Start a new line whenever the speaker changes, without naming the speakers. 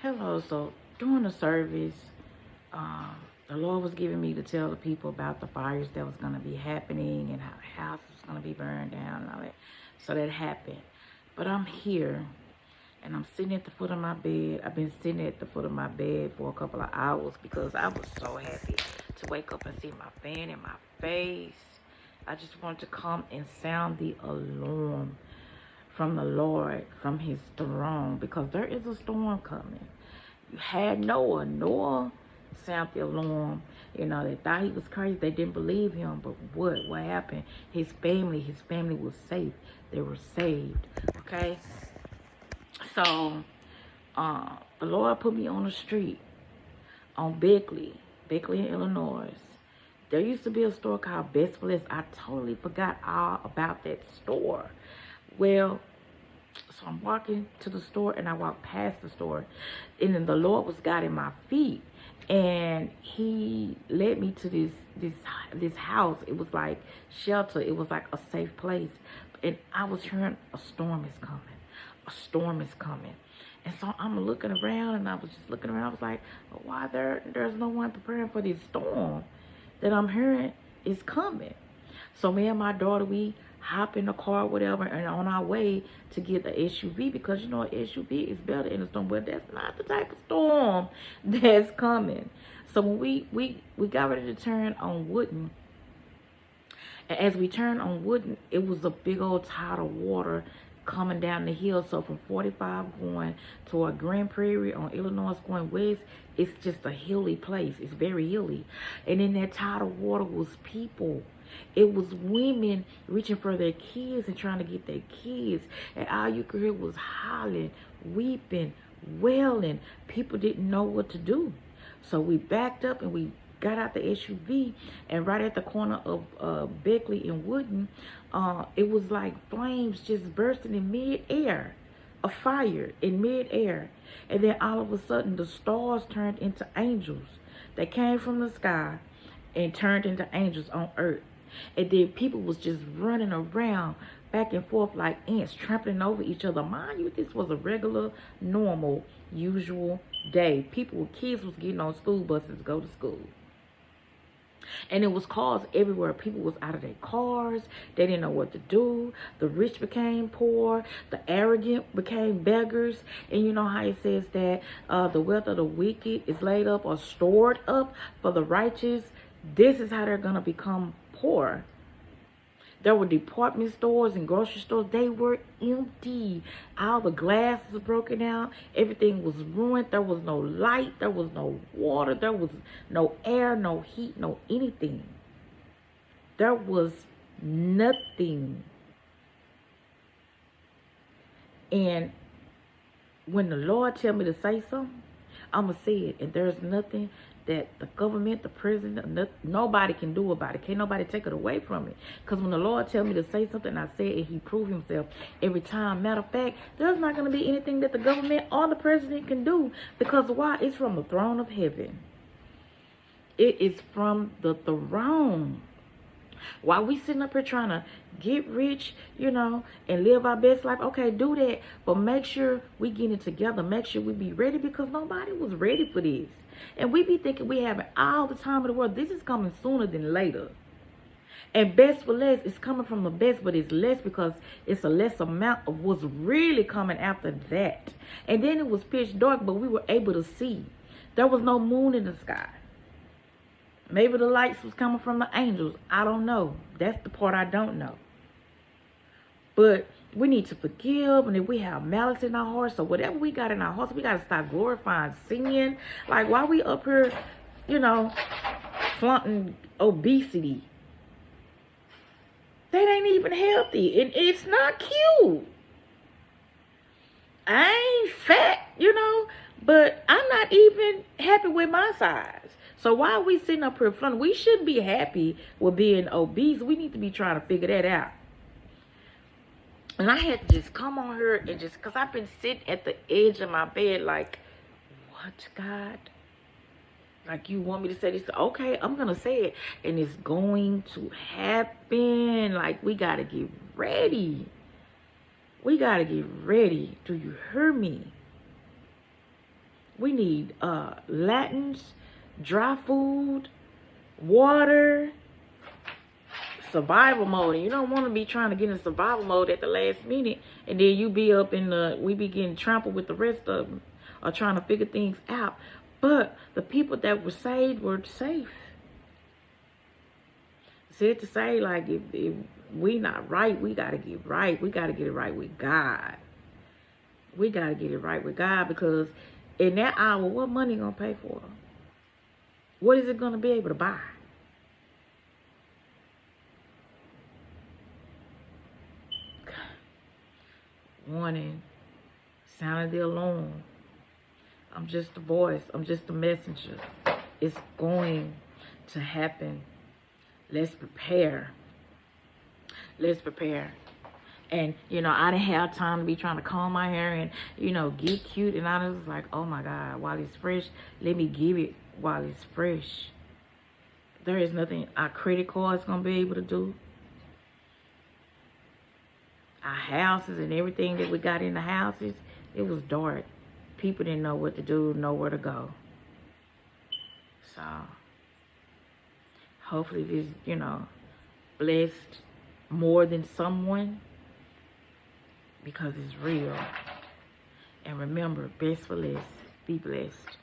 Hello. So during the service, the Lord was giving me to tell the people about the fires that was going to be happening and how the house was going to be burned down and all that. So that happened. But I'm here and I'm sitting at the foot of my bed. I've been sitting at the foot of my bed for a couple of hours because I was so happy to wake up and see my fan in my face. I just wanted to come and sound the alarm from the Lord, from his throne, because there is a storm coming. You had Noah. Noah sounded the alarm. You know, they thought he was crazy. They didn't believe him. But what happened? His family was safe. They were saved. Okay? So, the Lord put me on the street on Beckley in Illinois. There used to be a store called Best Bliss. I totally forgot all about that store. Well, so I'm walking to the store and I walk past the store, and then the Lord was guiding my feet, and he led me to this house. It was like shelter. It was like a safe place. And I was hearing a storm is coming. A storm is coming. And so I'm looking around, and I was just looking around. I was like, why there's no one preparing for this storm that I'm hearing is coming. So me and my daughter, we hop in the car, whatever, and on our way to get the SUV, because you know SUV is better in the storm. But that's not the type of storm that's coming. So when we got ready to turn on Wooden, and as we turned on Wooden, it was a big old tide of water coming down the hill. So from 45 going toward Grand Prairie on Illinois going west, it's just a hilly place. It's very hilly. And in that tide of water was people. It was women reaching for their kids and trying to get their kids. And all you could hear was hollering, weeping, wailing. People didn't know what to do. So we backed up and we got out the SUV, and right at the corner of Beckley and Wooden, it was like flames just bursting in mid-air, a fire in mid-air. And then all of a sudden the stars turned into angels. They came from the sky and turned into angels on earth. And then people was just running around back and forth like ants, trampling over each other. Mind you, this was a regular, normal, usual day. Kids was getting on school buses to go to school. And it was cars everywhere. People was out of their cars. They didn't know what to do. The rich became poor. The arrogant became beggars. And you know how it says that the wealth of the wicked is laid up or stored up for the righteous. This is how they're going to become poor. There were department stores and grocery stores. They were empty. All the glass was broken out. Everything was ruined. There was no light. There was no water. There was no air, no heat, no anything. There was nothing. And when the Lord tell me to say something, I'm going to say it. And there's nothing that the government, the president, nobody can do about it. Can't nobody take it away from it. Because when the Lord tell me to say something, I say it, and he proved himself every time. Matter of fact, there's not going to be anything that the government or the president can do. Because why? It's from the throne of heaven. It is from the throne. While we sitting up here trying to get rich, you know, and live our best life, okay, do that. But make sure we get it together. Make sure we be ready, because nobody was ready for this. And we be thinking we have all the time in the world. This is coming sooner than later. And best for less is coming from the best, but it's less because it's a less amount of what's really coming after that. And then it was pitch dark, but we were able to see. There was no moon in the sky. Maybe the lights was coming from the angels. I don't know. That's the part I don't know. But we need to forgive, and if we have malice in our hearts, so whatever we got in our hearts, we got to start glorifying sin. Like, why we up here, you know, flaunting obesity? That ain't even healthy, and it's not cute. I ain't fat, you know, but I'm not even happy with my size. So why are we sitting up here flaunting? We shouldn't be happy with being obese. We need to be trying to figure that out. And I had to just come on here and just, because I've been sitting at the edge of my bed like, what, God? Like, you want me to say this? Okay, I'm going to say it. And it's going to happen. Like, we got to get ready. We got to get ready. Do you hear me? We need Latins, dry food, water, survival mode. And you don't want to be trying to get in survival mode at the last minute, and then you be up in the, we be getting trampled with the rest of them, or trying to figure things out. But the people that were saved were safe. Said to say, like, if we not right, we got to get right. We got to get it right with God. We got to get it right with God, because in that hour, what money going to pay for? What is it going to be able to buy? Warning, sound of the alarm. I'm just a voice. I'm just a messenger. It's going to happen. Let's prepare. Let's prepare. And, you know, I didn't have time to be trying to comb my hair and, you know, get cute. And I was like, oh, my God, while it's fresh, let me give it while it's fresh. There is nothing our credit card is going to be able to do. Our houses and everything that we got in the houses, it was dark. People didn't know what to do, nowhere to go. So, hopefully this, you know, blessed more than someone, because it's real. And remember, best for less. Be blessed.